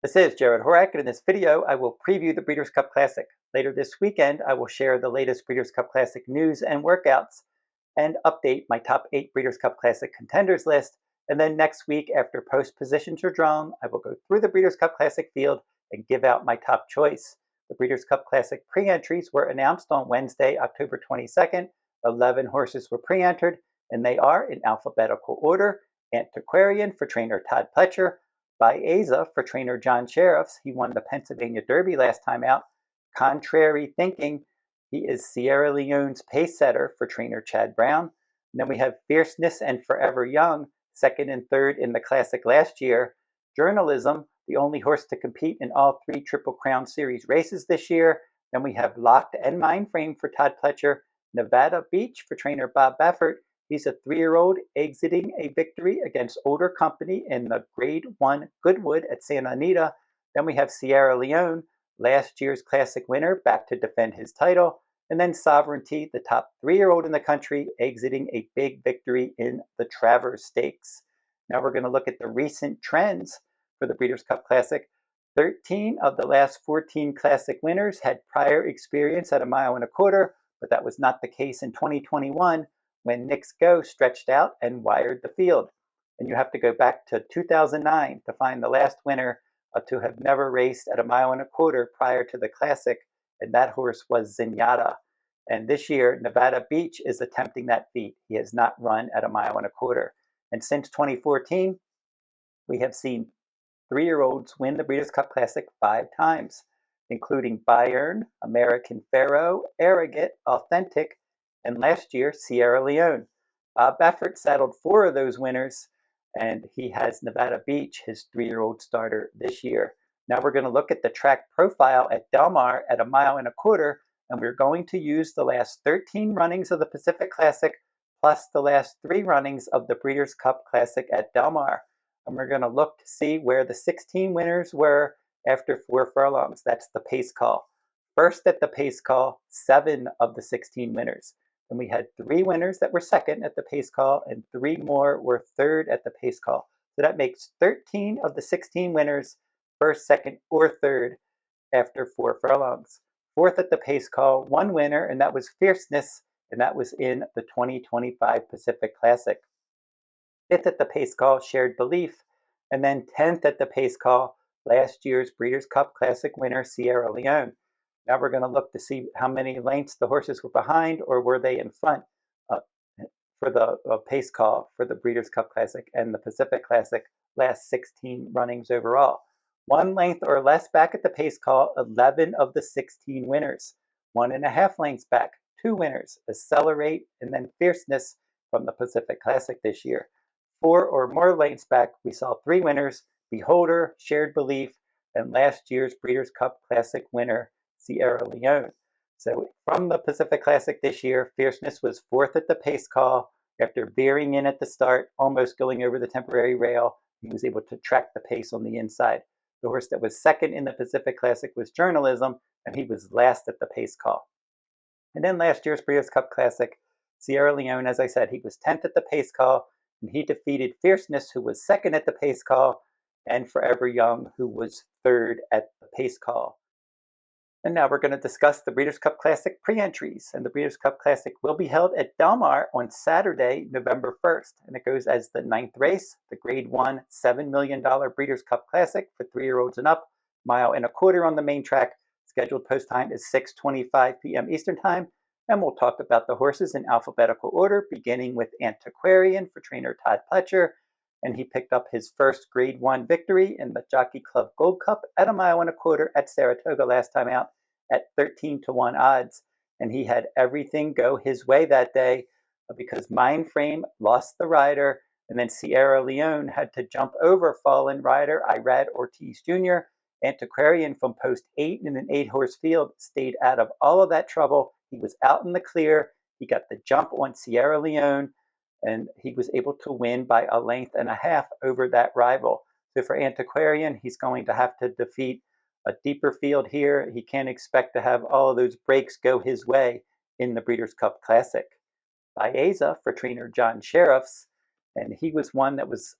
This is Jarrod Horak, and in this video, I will preview the Breeders' Cup Classic. Later this weekend, I will share the latest Breeders' Cup Classic news and workouts and update my top 8 Breeders' Cup Classic contenders list. And then next week, after post positions are drawn, I will go through the Breeders' Cup Classic field and give out my top choice. The Breeders' Cup Classic pre-entries were announced on Wednesday, October 22nd. 11 horses were pre-entered, and they are in alphabetical order: Antiquarian for trainer Todd Pletcher, Baeza for trainer John Sheriffs. He won the Pennsylvania Derby last time out. Contrary Thinking, he is Sierra Leone's pace setter for trainer Chad Brown. And then we have Fierceness and Forever Young, second and third in the Classic last year. Journalism, the only horse to compete in all 3 Triple Crown Series races this year. Then we have Locked and Mindframe for Todd Pletcher. Nevada Beach for trainer Bob Baffert. He's a 3-year-old exiting a victory against older company in the Grade 1 Goodwood at Santa Anita. Then we have Sierra Leone, last year's Classic winner, back to defend his title. And then Sovereignty, the top 3-year-old in the country, exiting a big victory in the Travers Stakes. Now we're going to look at the recent trends for the Breeders' Cup Classic. 13 of the last 14 Classic winners had prior experience at a mile and a quarter, but that was not the case in 2021 when Knicks Go stretched out and wired the field. And you have to go back to 2009 to find the last winner to have never raced at a mile and a quarter prior to the Classic, and that horse was Zenyatta. And this year, Nevada Beach is attempting that feat. He has not run at a mile and a quarter. And since 2014, we have seen 3-year-olds win the Breeders' Cup Classic 5 times, including Bayern, American Pharaoh, Arrogate, Authentic, and last year, Sierra Leone. Bob Baffert saddled 4 of those winners, and he has Nevada Beach, his 3-year-old starter, this year. Now we're going to look at the track profile at Del Mar at a mile and a quarter, and we're going to use the last 13 runnings of the Pacific Classic plus the last 3 runnings of the Breeders' Cup Classic at Del Mar. And we're going to look to see where the 16 winners were after 4 furlongs. That's the pace call. First at the pace call, 7 of the 16 winners. And we had 3 winners that were second at the pace call, and 3 more were third at the pace call. So that makes 13 of the 16 winners first, second, or third after 4 furlongs. Fourth at the pace call, 1 winner, and that was Fierceness, and that was in the 2025 Pacific Classic. Fifth at the pace call, Shared Belief, and then 10th at the pace call, last year's Breeders' Cup Classic winner, Sierra Leone. Now we're going to look to see how many lengths the horses were behind, or were they in front for the pace call for the Breeders' Cup Classic and the Pacific Classic last 16 runnings overall. 1 length or less back at the pace call, 11 of the 16 winners. 1.5 lengths back, 2 winners, Accelerate and then Fierceness from the Pacific Classic this year. 4 or more lengths back, we saw 3 winners, Beholder, Shared Belief, and last year's Breeders' Cup Classic winner, Sierra Leone. So from the Pacific Classic this year, Fierceness was 4th at the pace call. After veering in at the start, almost going over the temporary rail, he was able to track the pace on the inside. The horse that was second in the Pacific Classic was Journalism, and he was last at the pace call. And then last year's Breeders' Cup Classic, Sierra Leone, as I said, he was 10th at the pace call, and he defeated Fierceness, who was second at the pace call, and Forever Young, who was third at the pace call. And now we're going to discuss the Breeders' Cup Classic pre-entries. And the Breeders' Cup Classic will be held at Del Mar on Saturday, November 1st. And it goes as the 9th race, the Grade 1 $7 million Breeders' Cup Classic for 3-year-olds and up, mile and a quarter on the main track. Scheduled post time is 6:25 p.m. Eastern Time. And we'll talk about the horses in alphabetical order, beginning with Antiquarian for trainer Todd Pletcher. And he picked up his first Grade 1 victory in the Jockey Club Gold Cup at a mile and a quarter at Saratoga last time out at 13-1 odds. And he had everything go his way that day because Mindframe lost the rider, and then Sierra Leone had to jump over fallen rider Irad Ortiz Jr. Antiquarian from post 8 in an 8-horse field stayed out of all of that trouble. He was out in the clear. He got the jump on Sierra Leone, and he was able to win by 1.5 lengths over that rival. So for Antiquarian, he's going to have to defeat a deeper field here. He can't expect to have all of those breaks go his way in the Breeders' Cup Classic. Baeza for trainer John Sheriffs, and he was one that was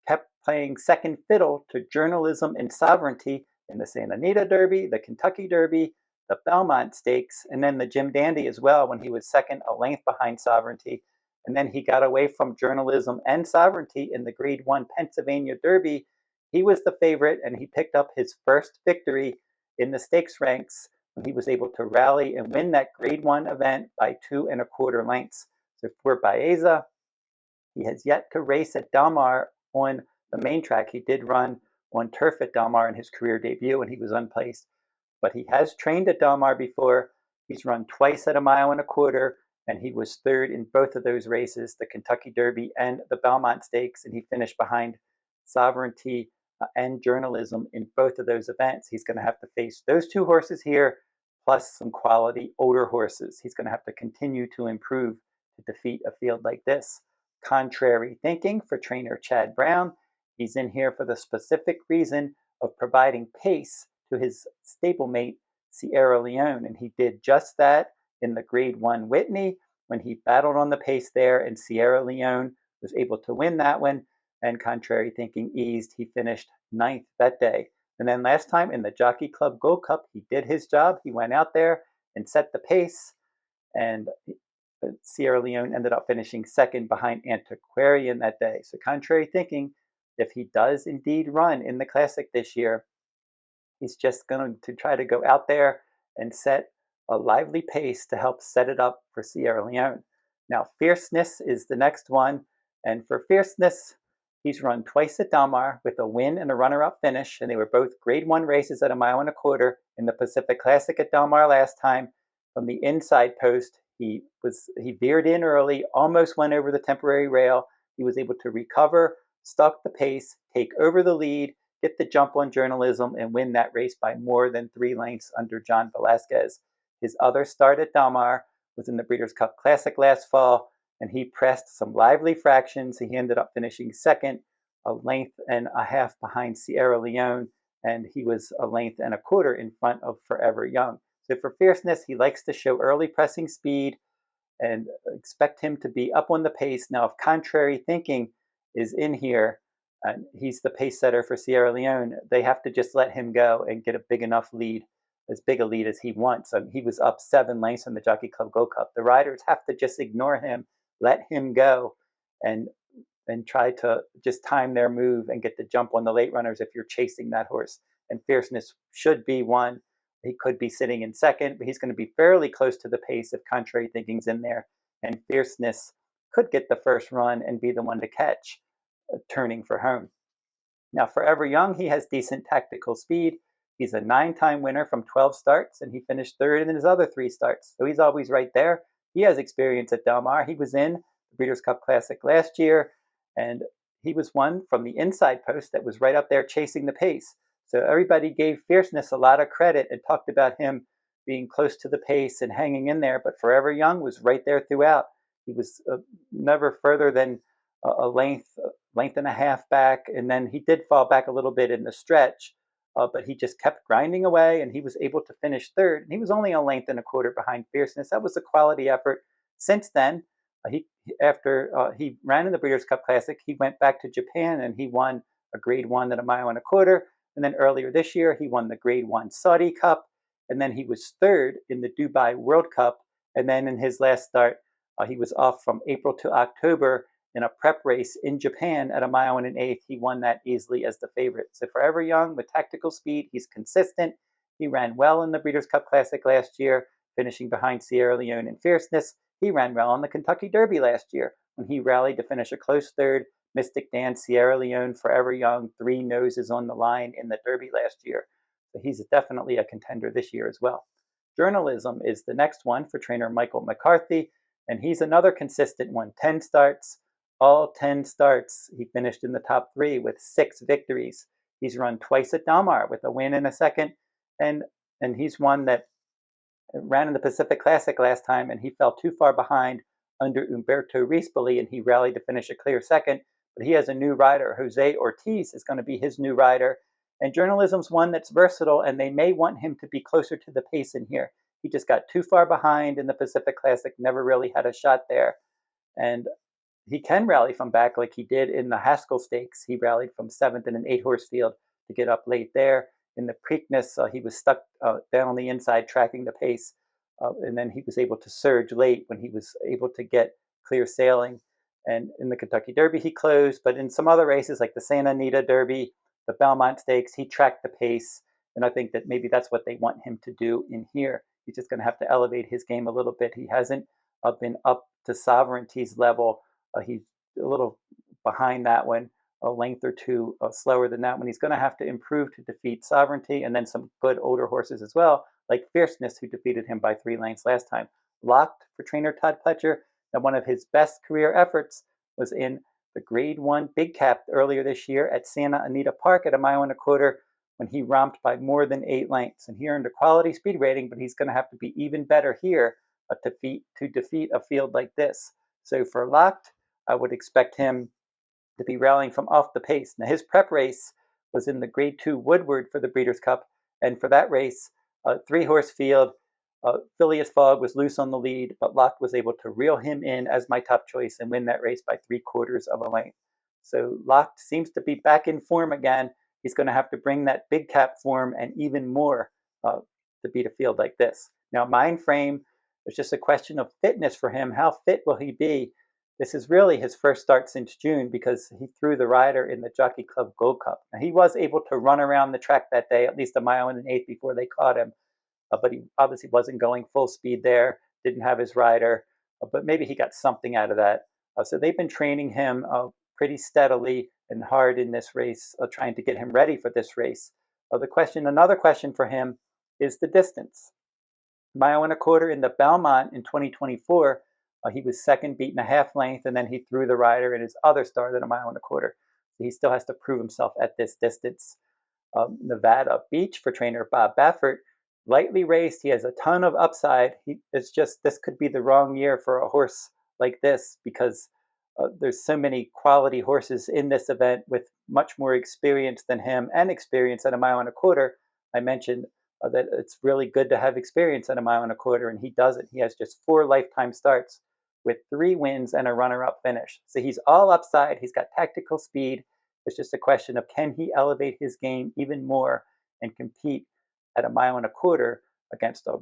kept playing second fiddle to journalism and sovereignty in the Santa Anita Derby, the Kentucky Derby, the Belmont Stakes, and then the Jim Dandy as well when he was second, a length behind sovereignty. And then he got away from journalism and sovereignty in the Grade 1 Pennsylvania Derby. He was the favorite, and he picked up his first victory in the stakes ranks when he was able to rally and win that Grade 1 event by 2¼ lengths. So for Baeza, he has yet to race at Del Mar on the main track. He did run on turf at Del Mar in his career debut, and he was unplaced. But he has trained at Del Mar before. He's run twice at 1¼ and he was third in both of those races, the Kentucky Derby and the Belmont Stakes, and he finished behind sovereignty and journalism in both of those events. He's going to have to face those two horses here, plus some quality older horses. He's going to have to continue to improve to defeat a field like this. Contrary thinking for trainer Chad Brown. He's in here for the specific reason of providing pace to his stablemate Sierra Leone, and he did just that in the Grade 1 Whitney when he battled on the pace there, and Sierra Leone was able to win that one, and contrary thinking eased. He finished 9th that day. And then last time in the Jockey Club Gold Cup, he did his job. He went out there and set the pace, and Sierra Leone ended up finishing second behind Antiquarian that day. So contrary thinking, if he does indeed run in the Classic this year, he's just going to try to go out there and set a lively pace to help set it up for Sierra Leone. Now, Fierceness is the next one. And for Fierceness, he's run twice at Del Mar with a win and a runner-up finish. And they were both Grade 1 races at 1¼ in the Pacific Classic at Del Mar last time. From the inside post, he veered in early, almost went over the temporary rail. He was able to recover, stalk the pace, take over the lead, get the jump on journalism, and win that race by more than 3 lengths under John Velasquez. His other start at Del Mar was in the Breeders' Cup Classic last fall, and he pressed some lively fractions. He ended up finishing second, a length and a half behind Sierra Leone, and he was a length and a quarter in front of Forever Young. So for Fierceness, he likes to show early pressing speed and expect him to be up on the pace. Now, if contrary thinking is in here, and he's the pace setter for Sierra Leone, they have to just let him go and get a big enough lead, as big a lead as he wants. He was up 7 lengths in the Jockey Club Gold Cup. The riders have to just ignore him, let him go, and try to just time their move and get the jump on the late runners if you're chasing that horse. And Fierceness should be one. He could be sitting in second, but he's going to be fairly close to the pace if contrary thinking's in there. And Fierceness could get the first run and be the one to catch, turning for home. Now, Forever Young, he has decent tactical speed. He's a 9-time winner from 12 starts, and he finished third in his other 3 starts. So he's always right there. He has experience at Del Mar. He was in the Breeders' Cup Classic last year, and he was one from the inside post that was right up there chasing the pace. So everybody gave Fierceness a lot of credit and talked about him being close to the pace and hanging in there, but Forever Young was right there throughout. He was never further than a length and a half back, and then he did fall back a little bit in the stretch, but he just kept grinding away, and he was able to finish third. And he was only a length and a quarter behind Fierceness. That was a quality effort. Since then, after he ran in the Breeders' Cup Classic, he went back to Japan and he won a Grade 1 at 1¼ And then earlier this year, he won the Grade 1 Saudi Cup, and then he was third in the Dubai World Cup. And then in his last start, he was off from April to October in a prep race in Japan at 1.125. He won that easily as the favorite. So Forever Young with tactical speed, he's consistent. He ran well in the Breeders' Cup Classic last year, finishing behind Sierra Leone and Fierceness. He ran well in the Kentucky Derby last year when he rallied to finish a close third. Mystic Dance, Sierra Leone, Forever Young, 3 noses on the line in the Derby last year. So he's definitely a contender this year as well. Journalism is the next one for trainer Michael McCarthy, and he's another consistent one. 10 starts, all 10 starts. He finished in the top 3 with 6 victories. He's run twice at Del Mar with a win and a second, and he's one that ran in the Pacific Classic last time, and he fell too far behind under Umberto Rispoli, and he rallied to finish a clear second. But he has a new rider. Jose Ortiz is going to be his new rider. And journalism's one that's versatile, and they may want him to be closer to the pace in here. He just got too far behind in the Pacific Classic, never really had a shot there. And he can rally from back like he did in the Haskell Stakes. He rallied from 7th in an 8-horse field to get up late there. In the Preakness, he was stuck down on the inside tracking the pace, and then he was able to surge late when he was able to get clear sailing. And in the Kentucky Derby, he closed, but in some other races like the Santa Anita Derby, the Belmont Stakes, he tracked the pace, and I think that maybe that's what they want him to do in here. He's just going to have to elevate his game a little bit. He hasn't been up to Sovereignty's level. He's a little behind that one, a length or two slower than that one. He's going to have to improve to defeat Sovereignty, and then some good older horses as well, like Fierceness, who defeated him by 3 lengths last time. Locked for trainer Todd Pletcher, and one of his best career efforts was in the Grade 1 Big Cap earlier this year at Santa Anita Park at a 1.25 miles when he romped by more than 8 lengths. And he earned a quality speed rating, but he's going to have to be even better here to defeat a field like this. So for Locked, I would expect him to be rallying from off the pace. Now, his prep race was in the Grade 2 Woodward for the Breeders' Cup, and for that race, a 3-horse field, Phileas Fogg was loose on the lead, but Locked was able to reel him in as my top choice and win that race by 3/4 of a length. So Locked seems to be back in form again. He's going to have to bring that big cap form and even more to beat a field like this. Now, Mindframe, it's just a question of fitness for him. How fit will he be? This is really his first start since June because he threw the rider in the Jockey Club Gold Cup. Now, he was able to run around the track that day, at least 1 1/8 miles before they caught him, but he obviously wasn't going full speed there, didn't have his rider, but maybe he got something out of that. So they've been training him pretty steadily and hard in this race, trying to get him ready for this race. Another question for him is the distance. 1.25 miles in the Belmont in 2024, he was second, beaten a half length, and then he threw the rider in his other start at 1.25 miles. So he still has to prove himself at this distance. Nevada Beach for trainer Bob Baffert, lightly raced. He has a ton of upside. This could be the wrong year for a horse like this because there's so many quality horses in this event with much more experience than him and experience at 1.25 miles. I mentioned that it's really good to have experience at 1.25 miles, and he doesn't. He has just 4 lifetime starts with 3 wins and a runner-up finish. So he's all upside. He's got tactical speed. It's just a question of can he elevate his game even more and compete at 1.25 miles against a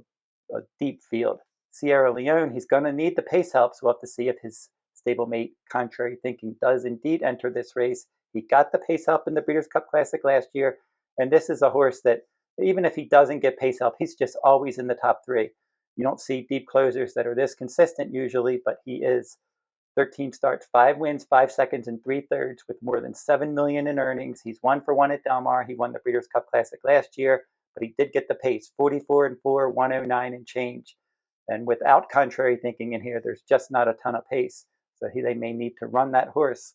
deep field. Sierra Leone, he's going to need the pace help, so we'll have to see if his stablemate, Contrary Thinking, does indeed enter this race. He got the pace help in the Breeders' Cup Classic last year, and this is a horse that even if he doesn't get pace help, he's just always in the top 3. You don't see deep closers that are this consistent usually, but he is. 13 starts, 5 wins, 5 seconds, and 3/3 with more than $7 million in earnings. He's 1-for-1 at Del Mar. He won the Breeders' Cup Classic last year, but he did get the pace, 44-4, 109 and change. And without Contrary Thinking in here, there's just not a ton of pace. So they may need to run that horse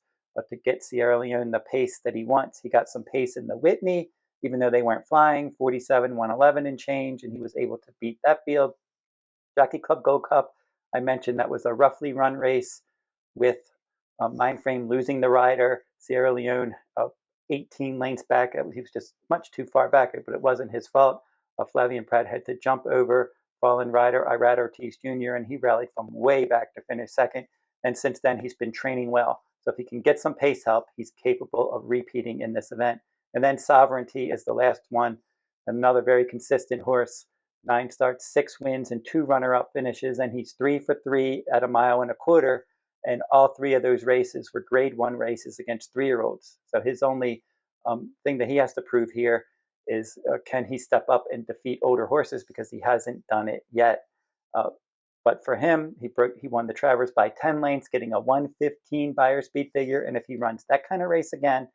to get Sierra Leone the pace that he wants. He got some pace in the Whitney, even though they weren't flying, 47, 111 and change, and he was able to beat that field. Jockey Club Gold Cup, I mentioned that was a roughly run race with Mindframe losing the rider. Sierra Leone 18 lengths back. He was just much too far back, but it wasn't his fault. Flavien Prat had to jump over fallen rider Irad Ortiz Jr., and he rallied from way back to finish second. And since then, he's been training well. So if he can get some pace help, he's capable of repeating in this event. And then Sovereignty is the last one. Another very consistent horse. 9 starts, 6 wins, and 2 runner-up finishes. And he's 3-for-3 at 1.25 miles. And all 3 of those races were Grade 1 races against 3-year-olds. So his only thing that he has to prove here is can he step up and defeat older horses, because he hasn't done it yet. But for him, he won the Travers by 10 lengths, getting a 115 buyer speed figure. And if he runs that kind of race again,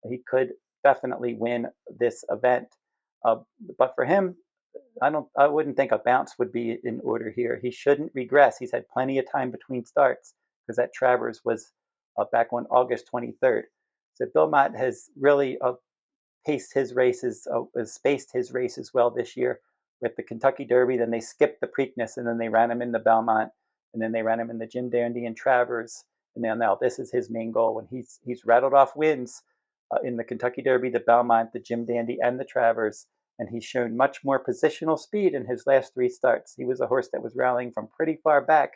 he could definitely win this event. But for him, I wouldn't think a bounce would be in order here. He shouldn't regress. He's had plenty of time between starts because that Travers was back on August 23rd. So Bill Mott has really spaced his races well this year with the Kentucky Derby. Then they skipped the Preakness, and then they ran him in the Belmont, and then they ran him in the Jim Dandy and Travers. And now this is his main goal. When he's rattled off wins in the Kentucky Derby, the Belmont, the Jim Dandy, and the Travers, and he's shown much more positional speed in his last 3 starts. He was a horse that was rallying from pretty far back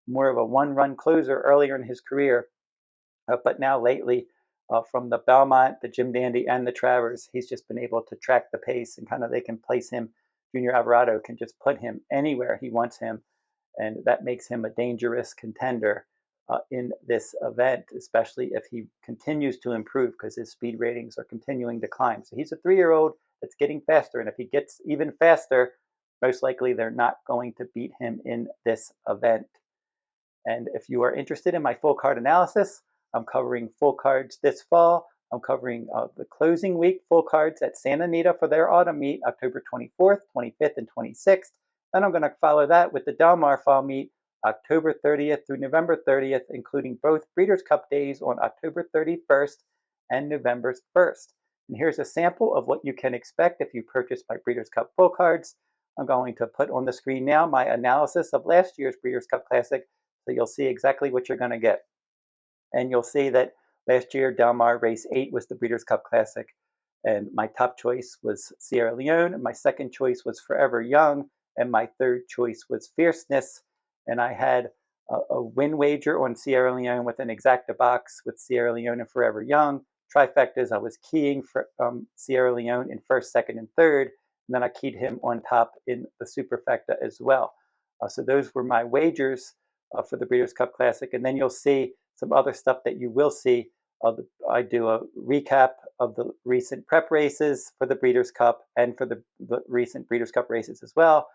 more of a one-run closer earlier in his career, but now lately, from the Belmont, the Jim Dandy, and the Travers, he's just been able to track the pace, and kind of they can place him. Junior Alvarado can just put him anywhere he wants him, and that makes him a dangerous contender in this event, especially if he continues to improve because his speed ratings are continuing to climb. So he's a 3-year-old that's getting faster, and if he gets even faster, most likely they're not going to beat him in this event. And if you are interested in my full card analysis, I'm covering full cards this fall. I'm covering the closing week full cards at Santa Anita for their autumn meet, October 24th, 25th, and 26th. Then I'm going to follow that with the Del Mar fall meet, October 30th through November 30th, including both Breeders' Cup days on October 31st and November 1st. And here's a sample of what you can expect if you purchase my Breeders' Cup full cards. I'm going to put on the screen now my analysis of last year's Breeders' Cup Classic, so you'll see exactly what you're going to get. And you'll see that last year, Del Mar Race 8 was the Breeders' Cup Classic, and my top choice was Sierra Leone, my second choice was Forever Young, and my third choice was Fierceness. And I had a win wager on Sierra Leone with an exacta box with Sierra Leone and Forever Young. Trifectas, I was keying for Sierra Leone in first, second, and third, and then I keyed him on top in the superfecta as well. So those were my wagers for the Breeders' Cup Classic. And then you'll see some other stuff that you will see. I do a recap of the recent prep races for the Breeders' Cup and for the recent Breeders' Cup races as well.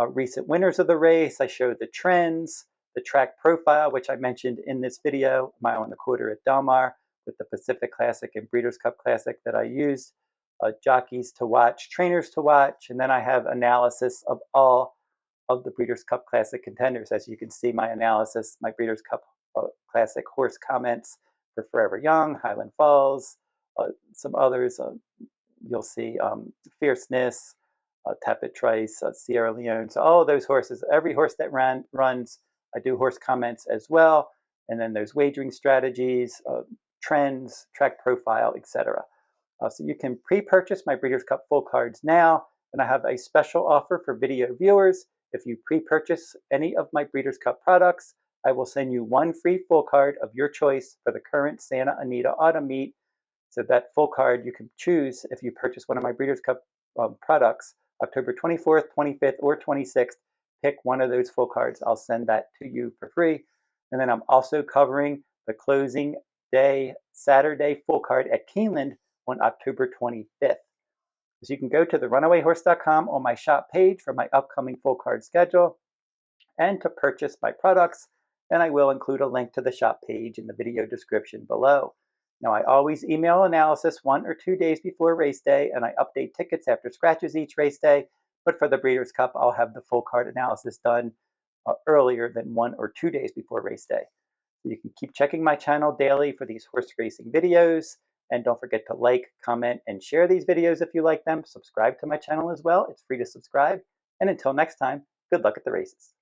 Recent winners of the race. I show the trends, the track profile, which I mentioned in this video, mile and a quarter at Del Mar with the Pacific Classic and Breeders' Cup Classic that I used. Jockeys to watch, trainers to watch, and then I have analysis of all of the Breeders' Cup Classic contenders. As you can see, my analysis, my Breeders' Cup Classic horse comments for Forever Young, Highland Falls, some others. You'll see Fierceness, Tapit Trice, Sierra Leone. So all of those horses, every horse that runs, I do horse comments as well. And then there's wagering strategies, trends, track profile, etc. So you can pre-purchase my Breeders' Cup full cards now. And I have a special offer for video viewers. If you pre-purchase any of my Breeders' Cup products, I will send you one free full card of your choice for the current Santa Anita Autumn Meet. So that full card you can choose if you purchase one of my Breeders' Cup products, October 24th, 25th, or 26th. Pick one of those full cards. I'll send that to you for free. And then I'm also covering the closing day, Saturday full card at Keeneland on October 25th. So you can go to therunawayhorse.com on my shop page for my upcoming full card schedule and to purchase my products. And I will include a link to the shop page in the video description below. Now, I always email analysis 1 or 2 days before race day, and I update tickets after scratches each race day. But for the Breeders' Cup, I'll have the full card analysis done earlier than 1 or 2 days before race day. So you can keep checking my channel daily for these horse racing videos. And don't forget to like, comment, and share these videos if you like them. Subscribe to my channel as well. It's free to subscribe. And until next time, good luck at the races.